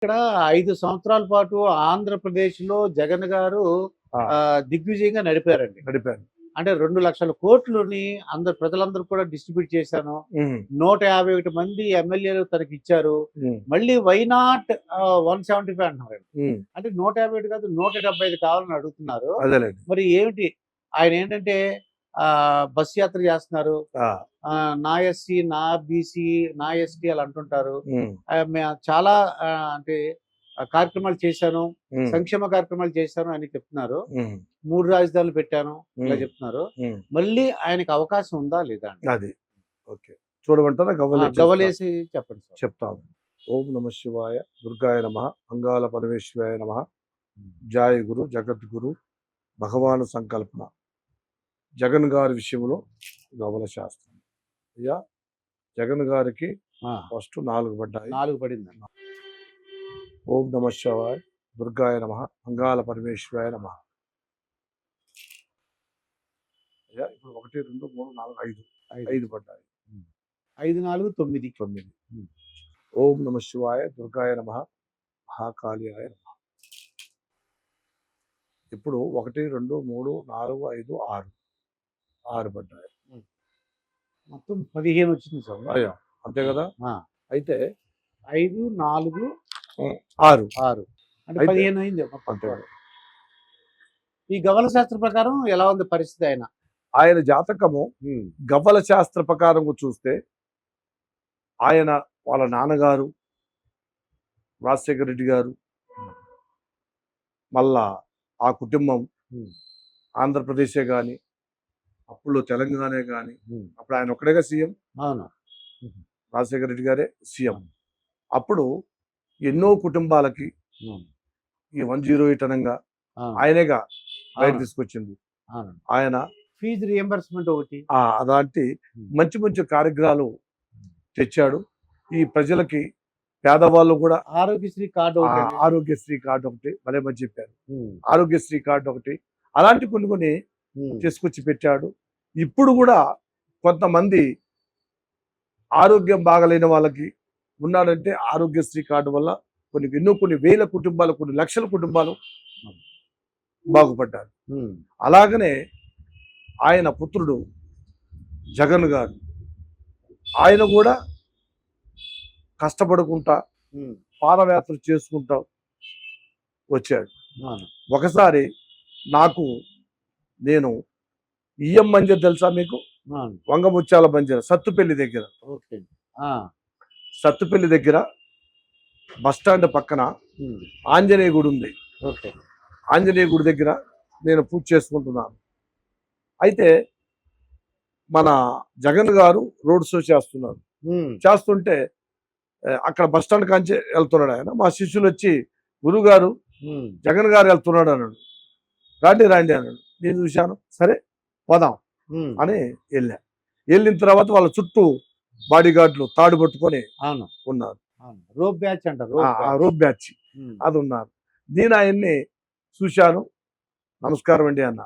ఇక్కడ 5 సంవత్సరాల పాటు ఆంధ్రప్రదేశ్‌లో జగన్ గారు ఆ! దిగ్విజయంగా నడిపారండి. నడిపాను. అంటే 2,00,00,000,00,000ని ప్రజలందరూ కూడా డిస్ట్రిబ్యూట్ చేశాను. హ్మ్. 151 మంది ఎమ్మెల్యేలు తనకిచ్చారు. హ్మ్. మళ్ళీ వై నాట్ 175 అంటున్నారండి. హ్మ్. అంటే 151 కాదు 175 కావాలని అడుగుతున్నారు. అదేలెండి. మరి ఏమిటి? ఆయనేంటంటే బస్ యాత్ర చేస్తున్నారు. ఆ! నా ఎస్సీ, నా బీసీ, నా ఎస్టీ అలా అంటుంటారు. హ్మ్. చాలా అంటే కార్యక్రమాలు చేశాను. హ్మ్. సంక్షేమ కార్యక్రమాలు చేశాను అని చెప్తున్నారు. హ్మ్. 3 రాజధానులు పెట్టాను. ఇలా హ్మ్. చెప్తున్నారు. హ్మ్. మళ్ళీ ఆయనకి అవకాశం ఉందా? లేదా అండి? అది. ఓకే. చూడమంటారా? గవ్వలేసి చెప్పండి సార్. చెప్తాను. ఓం నమః శివాయ, దుర్గాయ నమః, అంగాల పరమేశ్వరాయ నమః, జాయ గురు, జగద్గురు, భగవాను సంకల్పన. జగన్ గారి విషయంలో గవల శాస్త్రం. అయ్యా జగన్ గారికి ఆ! ఫస్ట్ 4 పడ్డాయి. 4 పడిందండి. ఓం నమః శివాయ, దుర్గాయ నమః, అంగాల పరమేశ్వరాయ నమః. అయ్యా ఇప్పుడు 1, 2, 3, 4, 5 5 పడ్డాయి. 5, 4, 9. 9. ఓం నమః శివాయ, దుర్గాయ నమః, మహాకాళియాయ నమః. ఇప్పుడు 1, 2, 3, 4, 5, 6 6 పడ్డాయి. మొత్తం 15 వచ్చింది సార్. అయ్యా అంతే కదా. ఆ! అయితే 5, 4, 6 6 అంటే అయితే 15 అయింది మొత్తం. అంతే కదా. ఈ గవ్వల శాస్త్రం ప్రకారం ఎలా ఉంది పరిస్థితి ఆయన? ఆయన జాతకము గవ్వల శాస్త్ర ప్రకారం చూస్తే ఆయన వాళ్ళ నాన్నగారు రాజశేఖర రెడ్డి గారు, మళ్ళా ఆ కుటుంబం ఆంధ్రప్రదేశే కానీ, అప్పుడు తెలంగాణే కానీ, అప్పుడు ఆయన ఒక్కడేగా సీఎం. అవును. రాజశేఖర రెడ్డి గారే సీఎం. అప్పుడు ఎన్నో కుటుంబాలకి ఈ 108 అనంగా ఆయనేగా బయట తీసుకొచ్చింది. ఆయన ఫీజు రియంబర్స్మెంట్ ఒకటి అలాంటి మంచి మంచి కార్యక్రమాలు తెచ్చాడు. ఈ ప్రజలకి పేదవాళ్ళు కూడా ఆరోగ్యశ్రీ కార్డు ఆరోగ్యశ్రీ కార్డు ఒకటి భలే మంచి చెప్పారు. ఆరోగ్యశ్రీ కార్డు ఒకటి అలాంటి కొన్ని తీసుకొచ్చి పెట్టాడు. ఇప్పుడు కూడా కొంతమంది ఆరోగ్యం బాగలేని వాళ్ళకి ఉన్నాడంటే ఆరోగ్యశ్రీ కార్డు వల్ల కొన్ని వేల కుటుంబాలు, కొన్ని లక్షల కుటుంబాలు బాగుపడ్డారు. అలాగనే ఆయన పుత్రుడు జగన్ గారు, ఆయన కూడా కష్టపడుకుంటా పాదయాత్ర చేసుకుంటా వచ్చాడు. ఒకసారి నేను ఈఎం మంజర్ తెలుసా మీకు? వంగముత్యాల బంజర్ సత్తుపల్లి దగ్గర. సత్తుపల్లి దగ్గర బస్టాండ్ పక్కన ఆంజనేయ గుడి ఉంది. ఆంజనేయ గుడి దగ్గర నేను పూజ చేసుకుంటున్నాను. అయితే మన జగన్ గారు రోడ్ షో చేస్తున్నారు. చేస్తుంటే అక్కడ బస్టాండ్ కాంచి వెళ్తున్నాడు ఆయన. మా శిష్యులు వచ్చి గురువు గారు జగన్ గారు వెళ్తున్నాడు అన్నాడు. రండి రండి అన్నాడు. నేను చూశాను, సరే పోదాం అని వెళ్ళిన తర్వాత వాళ్ళ చుట్టూ బాడీ గార్డులు తాడు పట్టుకొని ఉన్నారు. రోప్ బ్యాచ్ అంటారు. రోప్ బ్యాచ్ అది ఉన్నారు. నేను ఆయన్ని చూశాను. నమస్కారం అండి అన్న.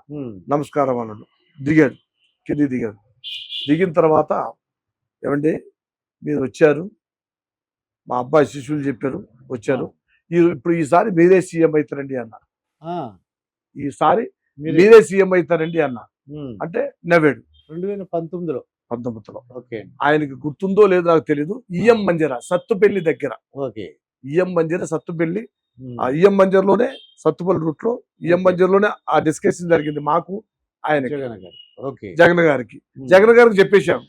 నమస్కారం అన్నాడు. దిగాడు, కింది దిగాడు. దిగిన తర్వాత ఏమండి మీరు వచ్చారు, మా అబ్బాయి శిష్యులు చెప్పారు వచ్చారు, ఇప్పుడు ఈసారి మీరే సీఎం అవుతారండి అన్న. ఈసారి మీరే సీఎం అవుతారండి అన్న అంటే నవ్వాడు. 2019లో ఆయనకి గుర్తుందో లేదో నాకు తెలీదు. ఈఎం మంజర సత్తుపల్లి దగ్గర. ఈఎం మంజర సత్తుపల్లి. ఆ ఈఎం మంజర్లోనే సత్తుపల్లి రూట్ లో ఈఎం మంజర్లోనే ఆ డిస్కషన్ జరిగింది మాకు ఆయన జగన్ గారికి. జగన్ గారికి చెప్పేశాను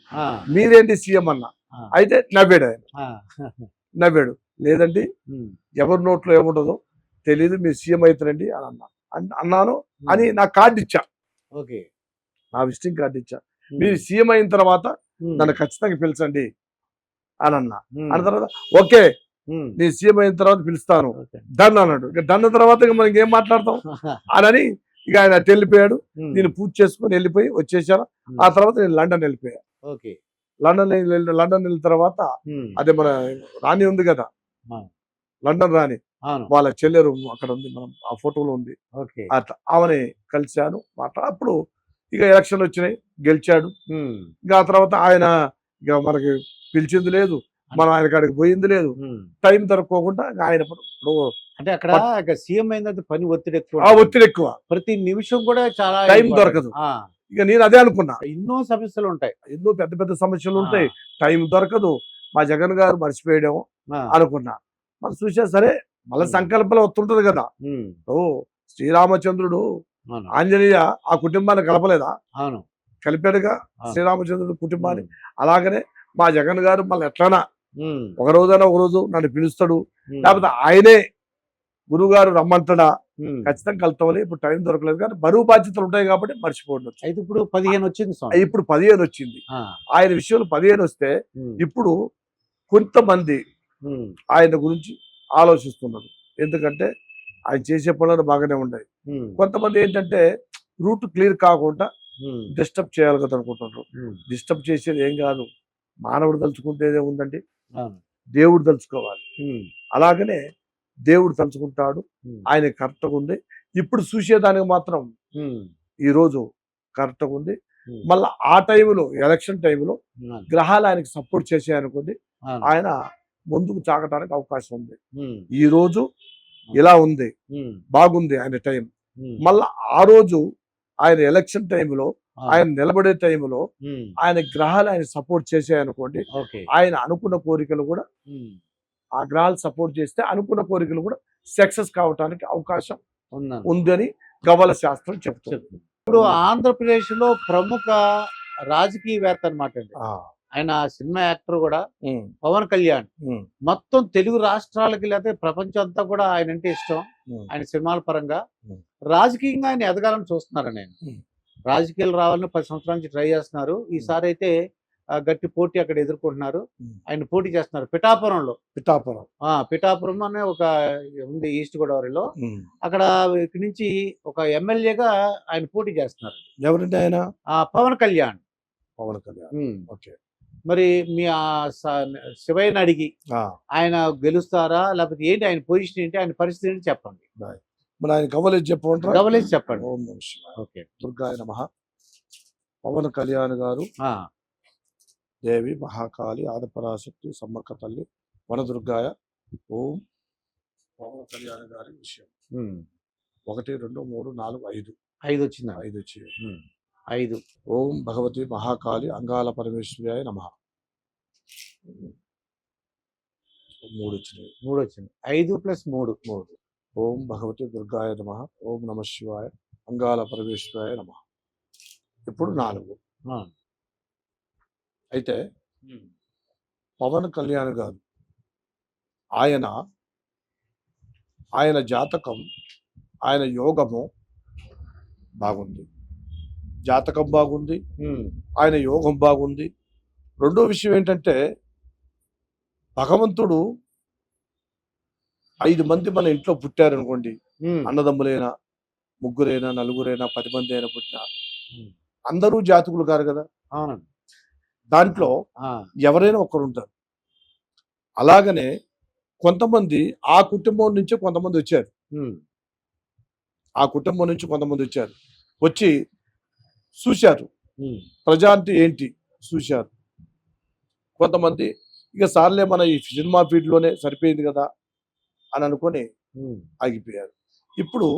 మీరేంటి సీఎం అన్న. అయితే నవ్వాడు ఆయన. నవ్వాడు. లేదండి ఎవరి నోట్లో ఏముండదో తెలీదు, మీరు సీఎం అవుతారండి అని అన్నాను అని నా కార్డు ఇచ్చా. నా విజిటింగ్ కార్డు ఇచ్చా. మీరు సీఎం అయిన తర్వాత నన్ను ఖచ్చితంగా పిలిచండి అని అన్న. అన్న తర్వాత ఓకే నేను సీఎం అయిన తర్వాత పిలుస్తాను డన్ అన్నాడు. ఇక డన్ తర్వాత ఇక మనకి ఏం మాట్లాడతాం అని ఇక ఆయన వెళ్ళిపోయాడు. నేను పూజ చేసుకుని వెళ్ళిపోయి వచ్చేసాను. ఆ తర్వాత నేను లండన్ వెళ్ళిపోయా. లండన్ వెళ్ళిన తర్వాత అదే మన రాణి ఉంది కదా, లండన్ రాణి, వాళ్ళ చెల్లెరు అక్కడ ఉంది, మనం ఆ ఫోటోలో ఉంది. అట్లా ఆమెని కలిశాను. అప్పుడు ఇక ఎలక్షన్లు వచ్చినాయి, గెలిచాడు. ఇక ఆ తర్వాత ఆయన ఇక మనకి పిలిచింది లేదు, మనం ఆయన కాడికి పోయింది లేదు, టైం దొరకకుండా ఆయన ఇప్పుడు అంటే అక్కడ సీఎం అయినంత పని ఒత్తిడి ఎక్కువ, ఒత్తిడి ఎక్కువ, ప్రతి నిమిషం కూడా చాలా టైం దొరకదు. ఇక నేను అదే అనుకున్నా, ఎన్నో సమస్యలు ఉంటాయి, ఎన్నో పెద్ద పెద్ద సమస్యలు ఉంటాయి, టైం దొరకదు, మా జగన్ గారు మర్చిపోయడం అనుకున్నా. మనం చూసా సరే, మళ్ళీ సంకల్పంలో వస్తుంటది కదా. ఓ శ్రీరామచంద్రుడు ఆంజనేయ ఆ కుటుంబాన్ని కలపలేదా? అవును, కలిపాడుగా శ్రీరామచంద్రుడు కుటుంబాన్ని. అలాగనే మా జగన్ గారు మళ్ళీ ఎట్లనా ఒక రోజైనా ఒక రోజు నన్ను పిలుస్తాడు, లేకపోతే ఆయనే గురువుగారు రమ్మంటాడా, ఖచ్చితంగా కలుతామని. ఇప్పుడు టైం దొరకలేదు, కానీ బరువు బాధ్యతలు ఉంటాయి కాబట్టి మర్చిపోండి. అయితే ఇప్పుడు 15 వచ్చింది, ఇప్పుడు 15 వచ్చింది. ఆయన విషయంలో 15 వస్తే ఇప్పుడు కొంతమంది ఆయన గురించి ఆలోచిస్తున్నారు. ఎందుకంటే ఆయన చేసే పనులు బాగానే ఉన్నాయి. కొంతమంది ఏంటంటే రూట్ క్లియర్ కాకుండా డిస్టర్బ్ చేయాలి కదా అనుకుంటున్నారు. డిస్టర్బ్ చేసేది ఏం కాదు, మానవుడు తలుచుకుంటేదే ఉందండి, దేవుడు తలుచుకోవాలి. అలాగనే దేవుడు తలుచుకుంటాడు, ఆయన కరెక్ట్గా ఉంది. ఇప్పుడు చూసేదానికి మాత్రం ఈరోజు కరెక్ట్గా ఉంది. మళ్ళీ ఆ టైంలో ఎలక్షన్ టైంలో గ్రహాలు ఆయనకి సపోర్ట్ చేసాయనుకోండి, ఆయన ముందుకు సాగటానికి అవకాశం ఉంది. ఈ రోజు ఇలా ఉంది, బాగుంది ఆయన టైం. మళ్ళా ఆ రోజు ఆయన ఎలక్షన్ టైంలో, ఆయన నిలబడే టైంలో ఆయన గ్రహాలు ఆయన సపోర్ట్ చేసాయనుకోండి, ఆయన అనుకున్న కోరికలు కూడా, ఆ గ్రహాలు సపోర్ట్ చేస్తే అనుకున్న కోరికలు కూడా సక్సెస్ కావటానికి అవకాశం ఉందని ఖగోళ శాస్త్రం చెప్తుంది. ఇప్పుడు ఆంధ్రప్రదేశ్ లో ప్రముఖ రాజకీయవేత్త అనమాట అండి ఆయన, సినిమా యాక్టర్ కూడా, పవన్ కళ్యాణ్. మొత్తం తెలుగు రాష్ట్రాలకి లేకపోతే ప్రపంచం అంతా కూడా ఆయన అంటే ఇష్టం, ఆయన సినిమాల పరంగా. రాజకీయంగా ఆయన ఎదగాలని చూస్తున్నారని, ఆయన రాజకీయాలు రావాలని 10 సంవత్సరాల నుంచి ట్రై చేస్తున్నారు. ఈసారి అయితే గట్టి పోటీ అక్కడ ఎదుర్కొంటున్నారు. ఆయన పోటీ చేస్తున్నారు పిఠాపురం అనే ఒక ఉంది ఈస్ట్ గోదావరిలో. అక్కడ ఇక్కడి నుంచి ఒక ఎమ్మెల్యేగా ఆయన పోటీ చేస్తున్నారు. ఎవరంటే ఆయన? పవన్ కళ్యాణ్. ఓకే. మరి మీ శివయ్యని అడిగి ఆయన గెలుస్తారా, లేకపోతే ఏంటి ఆయన పొజిషన్ ఏంటి, ఆయన పరిస్థితి ఏంటి చెప్పండి. మరి ఆయన గవలేసి చెప్పండి. ఓం నమః శివాయ. ఓకే. దుర్గాయ నమః. పవన్ కళ్యాణ్ గారు దేవి మహాకాళి ఆదిపరాశక్తి సమ్మక్క తల్లి వనదుర్గాయ. ఓం పవన్ కళ్యాణ్ గారి విషయం 1 2 3 4 5 వచ్చింది. 5 వచ్చింది. 5. ఓం భగవతి మహాకాళి అంగాల పరమేశ్వర్యాయ నమః. 3 వచ్చినాయి. 5 + 3. ఓం భగవతి దుర్గాయ నమః. ఓం నమః శివాయ అంగాల పరమేశ్వరాయ నమః. ఇప్పుడు 4. అయితే పవన్ కళ్యాణ్ గారు ఆయన జాతకం, ఆయన యోగము బాగుంది, జాతకం బాగుంది, ఆయన యోగం బాగుంది. రెండో విషయం ఏంటంటే భగవంతుడు 5 మంది మన ఇంట్లో పుట్టారనుకోండి, అన్నదమ్ములైనా, ముగ్గురైనా, నలుగురైనా, 10 మంది అయినా పుట్టినా అందరూ జాతకులు కాదు కదా. దాంట్లో ఎవరైనా ఒకరు ఉంటారు. అలాగనే కొంతమంది ఆ కుటుంబం నుంచి కొంతమంది వచ్చారు, వచ్చి చూశారు ప్రజాంతి ఏంటి చూశారు. కొంతమంది ఇక సార్లే మన ఈ సినిమా ఫీల్డ్లోనే సరిపోయింది కదా అని అనుకొని ఆగిపోయారు. ఇప్పుడు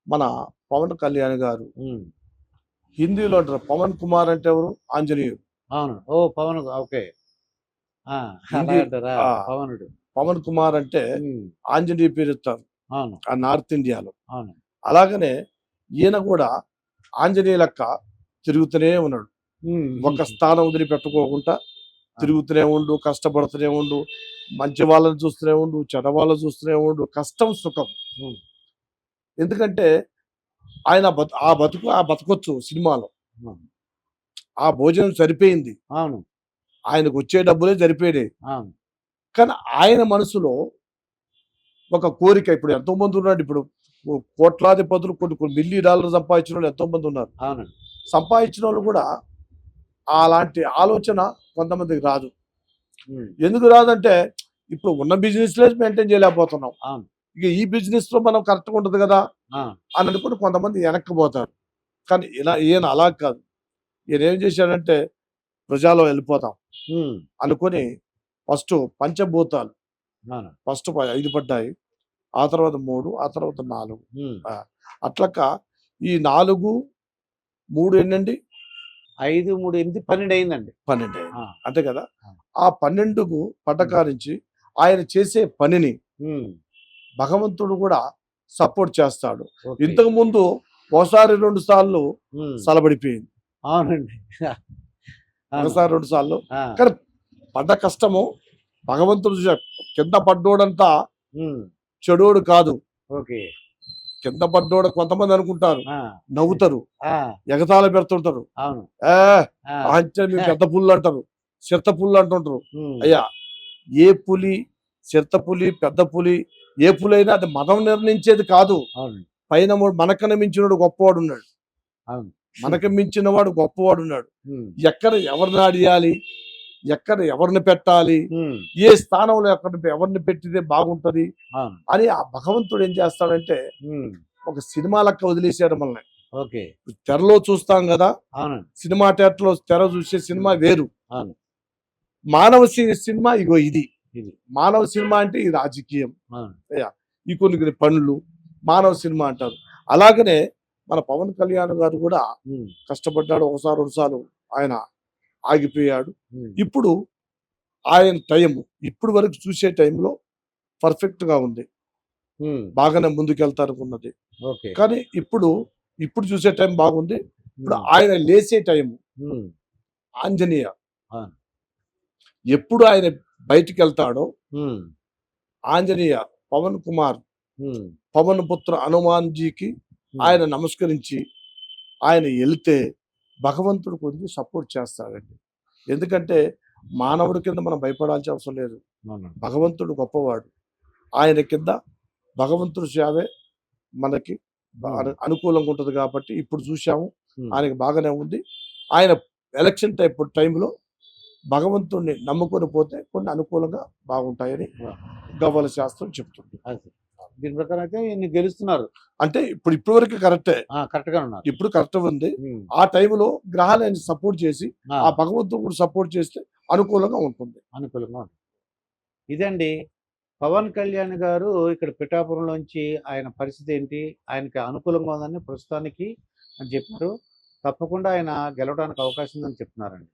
మన పవన్ కళ్యాణ్ గారు హిందీలో అంటారు పవన్ కుమార్ అంటే ఎవరు? ఆంజనేయుడు. పవన్. ఓకే. పవన్ కుమార్ అంటే ఆంజనేయ పేరు ఇస్తారు ఆ నార్త్ ఇండియాలో. అలాగనే ఈయన కూడా ఆంజనేయ లెక్క తిరుగుతూనే ఉన్నాడు. ఒక స్థానం వదిలిపెట్టుకోకుండా తిరుగుతూనే ఉండు, కష్టపడుతూనే ఉండు, మంచి వాళ్ళని చూస్తూనే ఉండు, చెడ్డ వాళ్ళని చూస్తూనే ఉండు, కష్టం సుఖం. ఎందుకంటే ఆయన ఆ బతకొచ్చు సినిమాలో, ఆ భోజనం సరిపోయింది, ఆయనకు వచ్చే డబ్బులే సరిపోయినాయి. కానీ ఆయన మనసులో ఒక కోరిక. ఇప్పుడు ఎంతో మంది ఉన్నారు, ఇప్పుడు కోట్లాది పదులు కొన్ని $1,000,000 సంపాదించిన వాళ్ళు ఎంతో మంది ఉన్నారు. సంపాదించిన వాళ్ళు కూడా అలాంటి ఆలోచన కొంతమందికి రాదు. ఎందుకు రాదంటే ఇప్పుడు ఉన్న బిజినెస్ లో మెయింటైన్ చేయలేకపోతున్నాం, ఇక ఈ బిజినెస్ లో మనం కరెక్ట్గా ఉంటుంది కదా అని అనుకుని కొంతమంది వెనక్కిపోతారు. కానీ ఈయన అలా కాదు. ఈయన ఏం చేశాడంటే ప్రజల్లో వెళ్ళిపోతాం అనుకుని ఫస్ట్ పంచభూతాలు అవును. ఫస్ట్ 5 పడ్డాయి, ఆ తర్వాత 3, ఆ తర్వాత 4. అట్లక ఈ 4, 3 ఎన్నండి 5, 3, 8, 12 అయిందండి. 12 ఆ, అంతే కదా. ఆ. ఆ 12కు పట్టకారించి ఆయన చేసే పనిని ఉమ్, భగవంతుడు కూడా సపోర్ట్ చేస్తాడు. ఓకే. ఇంతకు ముందు ఒకసారి 2 సార్లు ఉమ్, సలబడిపోయింది, అవునండి. అవును. ఒకసారి 2 సార్లు. ఆ, కానీ పడ్డ కష్టము భగవంతుడు కింద పడ్డోడంతా ఉమ్, చెడోడు కాదు. ఓకే. కింద పడ్డోడు కొంతమంది అనుకుంటారు, ఆ, నవ్వుతారు, ఆ, ఎగతాళ పెడుతుంటారు, అవును. ఏ ఆ, అంటే మీరు పెద్ద పుల్లు అంటారు, చిత్త పుల్లు అంటుంటారు. ఉమ్, అయ్యా, ఏ పులి, చిత్త పులి, పెద్ద పులి, ఏ పులైనా అది మనం నిర్ణయించేది కాదు. అవునండి. పైన మనకన్నా మించినోడు గొప్పవాడు ఉన్నాడు, అవును. మనకు మించిన వాడు గొప్పవాడు ఉన్నాడు. ఉమ్, ఎక్కడ ఎవరిని ఆడియాలి, ఎక్కడ ఎవరిని పెట్టాలి, ఉమ్, ఏ స్థానంలో ఎవరిని పెట్టితే బాగుంటది అవును. అని ఆ భగవంతుడు ఏం చేస్తాడంటే ఉమ్, ఒక సినిమా లెక్క వదిలేసాడు మనల్ని. ఓకే. తెరలో చూస్తాం కదా, అవునండి. సినిమా థియేటర్లో తెర చూసే సినిమా వేరు, అవును. మానవ సినిమా ఇగో ఇది. ఇది. మానవ సినిమా అంటే ఈ రాజకీయం, అవును. ఈ కొన్ని పనులు మానవ సినిమా అంటారు. అలాగనే మన పవన్ కళ్యాణ్ గారు కూడా ఉమ్, కష్టపడ్డాడు, ఒకసారి 2 సార్లు ఆయన ఆగిపోయాడు. ఉమ్, ఇప్పుడు ఆయన టైం ఇప్పుడు వరకు చూసే టైంలో పర్ఫెక్ట్ గా ఉంది, ఉమ్, బాగానే ముందుకెళ్తారనుకున్నది. ఓకే. కానీ ఇప్పుడు చూసే టైం బాగుంది. ఇప్పుడు ఉమ్, ఆయన లేసే టైం ఉమ్, ఆంజనేయ అవును. ఎప్పుడు ఆయన బయటికి వెళ్తాడో ఉమ్, ఆంజనేయ పవన్ కుమార్ ఉమ్, పవన్ పుత్ర హనుమాన్జీకి ఉమ్, ఆయన నమస్కరించి ఆయన వెళితే భగవంతుడు కొంచెం సపోర్ట్ చేస్తాడండి. ఎందుకంటే మానవుడి కింద మనం భయపడాల్సిన అవసరం లేదు, అవునండి. భగవంతుడు గొప్పవాడు. ఆయన కింద భగవంతుడి సేవే మనకి అనుకూలంగా ఉంటుంది కాబట్టి ఇప్పుడు చూసాము, ఉమ్, ఆయనకి బాగానే ఉంది. ఆయన ఎలక్షన్ టైంలో భగవంతుడిని నమ్ముకొని పోతే కొన్ని అనుకూలంగా బాగుంటాయని గవ్వల శాస్త్రం చెప్తుంది. అది. దీని ప్రకారం అయితే ఈయన గెలుస్తున్నారు. అంటే ఇప్పుడు వరకు కరెక్టే, కరెక్ట్ గా ఉన్నారు. ఇప్పుడు కరెక్ట్ ఉంది. ఉమ్, ఆ టైంలో గ్రహాలు ఆయన సపోర్ట్ చేసి ఆ, ఆ భగవంతుడు కూడా సపోర్ట్ చేస్తే అనుకూలంగా ఉంటుంది. అనుకూలంగా ఉంటుంది. ఇదండి పవన్ కళ్యాణ్ గారు ఇక్కడ పిఠాపురంలోంచి ఆయన పరిస్థితి ఏంటి, ఆయనకి అనుకూలంగా ఉందని ప్రస్తుతానికి అని చెప్పారు. తప్పకుండా ఆయన గెలవడానికి అవకాశం ఉందని చెప్తున్నారండి.